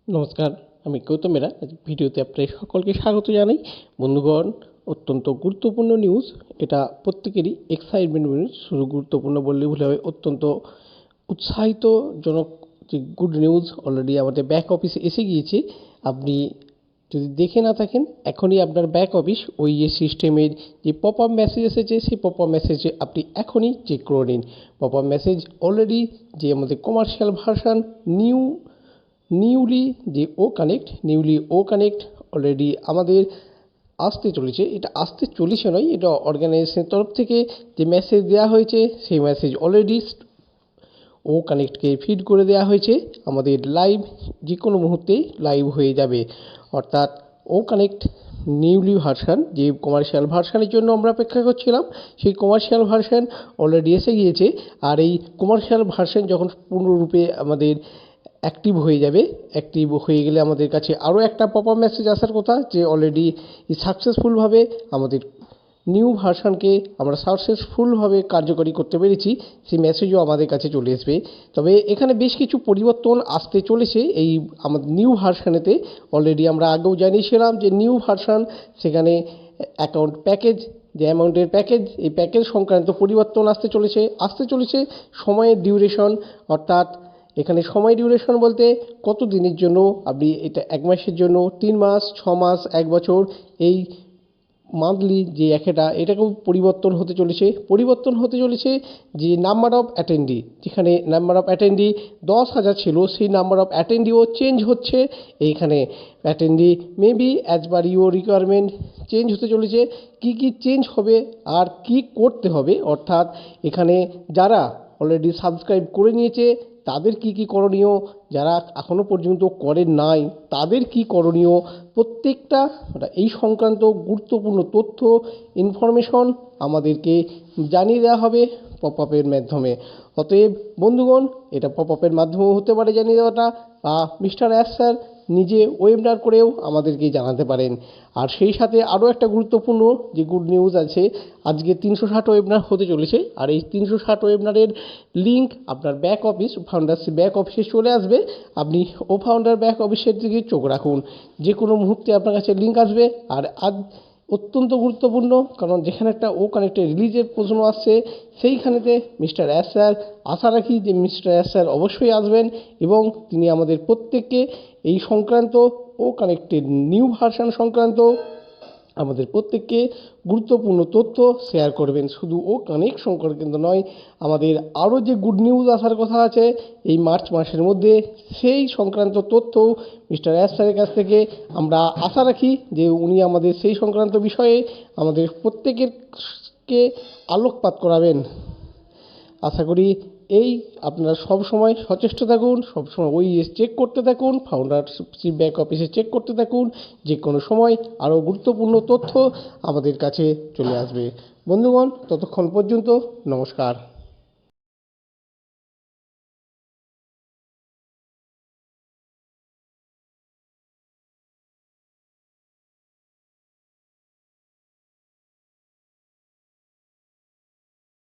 নমস্কার, আমি গৌতমেরা ভিডিওতে আপনাদের সকলকে স্বাগত জানাই। বন্ধুগণ, অত্যন্ত গুরুত্বপূর্ণ নিউজ, এটা প্রত্যেকেরই এক্সাইটমেন্ট নিউজ, শুধু গুরুত্বপূর্ণ বললে ভুল হবে। অত্যন্ত উৎসাহিতজনক যে গুড নিউজ অলরেডি আমাদের ব্যাক অফিসে এসে গিয়েছে। আপনি যদি দেখে না থাকেন, এখনই আপনার ব্যাক অফিস ওই যে সিস্টেমের যে পপ আপ মেসেজ এসেছে, সেই পপ আপ মেসেজে আপনি এখনই চেক করে নিন। পপ আপ মেসেজ অলরেডি যে আমাদের কমার্শিয়াল ভার্সান নিউলি ও কানেক্ট অলরেডি আমাদের আসতে চলেছে। এটা আসতে চলেছে নয়, এটা অর্গানাইজেশনের তরফ থেকে যে মেসেজ দেওয়া হয়েছে, সেই মেসেজ অলরেডি ও কানেক্টকে ফিড করে দেওয়া হয়েছে। আমাদের লাইভ যে কোনো মুহূর্তেই লাইভ হয়ে যাবে। অর্থাৎ ও কানেক্ট নিউলি ভার্সান, যে কমার্শিয়াল ভার্সানের জন্য আমরা অপেক্ষা করছিলাম, সেই কমার্শিয়াল ভার্সান অলরেডি এসে গিয়েছে। আর এই কমার্শিয়াল ভার্সান যখন পূর্ণরূপে আমাদের অ্যাক্টিভ হয়ে যাবে, অ্যাক্টিভ হয়ে গেলে আমাদের কাছে আরও একটা পপ আপ মেসেজ আসার কথা, যে অলরেডি সাকসেসফুলভাবে আমাদের নিউ ভার্সানকে আমরা সাকসেসফুলভাবে কার্যকরী করতে পেরেছি, সেই মেসেজও আমাদের কাছে চলে আসবে। তবে এখানে বেশ কিছু পরিবর্তন আসতে চলেছে এই আমাদের নিউ ভার্সানেতে। অলরেডি আমরা আগেও জানিয়েছিলাম যে নিউ ভার্সান, সেখানে অ্যাকাউন্ট প্যাকেজ, যে অ্যামাউন্টের প্যাকেজ, এই প্যাকেজ সংক্রান্ত পরিবর্তন আসতে চলেছে সময়ের ডিউরেশন। অর্থাৎ এখানে সময় ডিউরেশন বলতে কত দিনের জন্য আপনি এটা, 1 মাসের জন্য, 3 মাস, 6 মাস, 1 বছর, এই মান্থলি যে এটাকেও পরিবর্তন হতে চলেছে। যে নাম্বার অফ অ্যাটেন্ডি, যেখানে নাম্বার অফ অ্যাটেন্ডি 10,000 ছিল, সেই নাম্বার অফ অ্যাটেন্ডিও চেঞ্জ হচ্ছে। এইখানে attendee maybe as per your requirement change হতে চলেছে। কি চেঞ্জ হবে আর কি করতে হবে, অর্থাৎ এখানে যারা অলরেডি সাবস্ক্রাইব করে নিয়েছে তাদের কি করণীয়, যারা এখনও পর্যন্ত করেন নাই তাদের কি করণীয়, প্রত্যেকটা এই সংক্রান্ত গুরুত্বপূর্ণ তথ্য, ইনফরমেশন আমাদেরকে জানিয়ে দেওয়া হবে পপ আপের মাধ্যমে। অতএব বন্ধুগণ, এটা পপ আপের মাধ্যমেও হতে পারে জানিয়ে দেওয়াটা, বা মিস্টার অ্যাশ স্যার নিজে ওয়েবিনার করেও আমাদেরকে জানাতে পারেন। আর সেই সাথে আরও একটা গুরুত্বপূর্ণ যে গুড নিউজ আছে, আজকে 360 ওয়েবিনার হতে চলেছে। আর এই 360 ওয়েবিনারের লিঙ্ক আপনার ব্যাক অফিস, ফাউন্ডার্স ব্যাক অফিসে চলে আসবে। আপনি ও ফাউন্ডার ব্যাক অফিসের দিকে চোখ রাখুন, যে কোনো মুহূর্তে আপনার কাছে লিঙ্ক আসবে। আর আজ অত্যন্ত গুরুত্বপূর্ণ, কারণ যেখানে একটা ও কানেক্টের রিলিজের প্রশ্ন আসছে, সেইখানেতে মিস্টার অ্যাশ স্যার, আশা রাখি যে মিস্টার অ্যাশ স্যার অবশ্যই আসবেন এবং তিনি আমাদের প্রত্যেককে এই সংক্রান্ত ও কানেক্টেড নিউ ভার্সান সংক্রান্ত আমাদের প্রত্যেককে গুরুত্বপূর্ণ তথ্য শেয়ার করবেন। শুধু ও কানেক্ট সংক্রান্ত নয়, আমাদের আরও যে গুড নিউজ আসার কথা আছে এই মার্চ মাসের মধ্যে, সেই সংক্রান্ত তথ্যও মিস্টার অ্যাশ স্যারের কাছ থেকে আমরা আশা রাখি যে উনি আমাদের সেই সংক্রান্ত বিষয়ে আমাদের প্রত্যেকেরকে আলোকপাত করাবেন। আশা করি এই আপনারা সব সময় সচেষ্ট থাকুন, সবসময় ওইএস চেক করতে থাকুন, ফাউন্ডারশিপ ব্যাক অফিসে চেক করতে থাকুন। যে কোনো সময় আরও গুরুত্বপূর্ণ তথ্য আমাদের কাছে চলে আসবে। বন্ধুগণ, ততক্ষণ পর্যন্ত নমস্কার।